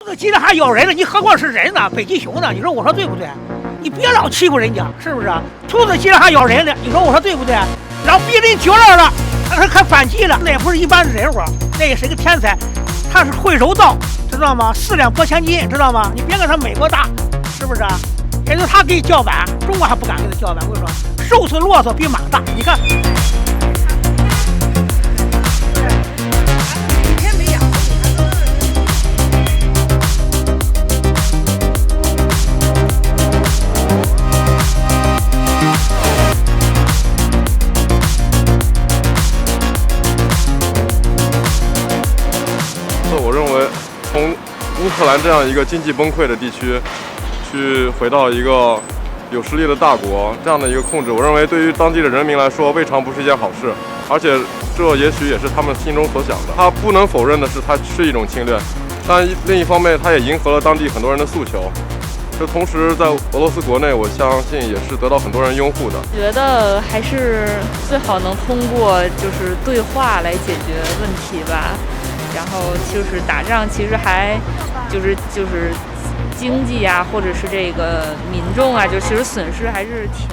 这个鸡蛋还咬人了，你何况是人呢？北极熊呢？你说我说对不对？你别老欺负人家，是不是？兔子鸡蛋还咬人了，你说我说对不对？然后逼人绝了了，他还反击了，那也不是一般的人物，那也是个天才，他是会柔道，知道吗？4两拨千斤，知道吗？你别跟他美国大，是不是？也就他给你叫板，中国还不敢跟他叫板。我跟你说，瘦死骆驼比马大，你看。我认为，从乌克兰这样一个经济崩溃的地区，去回到一个有实力的大国，这样的一个控制，我认为对于当地的人民来说，未尝不是一件好事。而且，这也许也是他们心中所想的。他不能否认的是，它是一种侵略，但另一方面，它也迎合了当地很多人的诉求。这同时，在俄罗斯国内，我相信也是得到很多人拥护的。觉得还是最好能通过就是对话来解决问题吧。然后就是打仗，其实还就是经济啊，或者是这个民众啊，就其实损失还是挺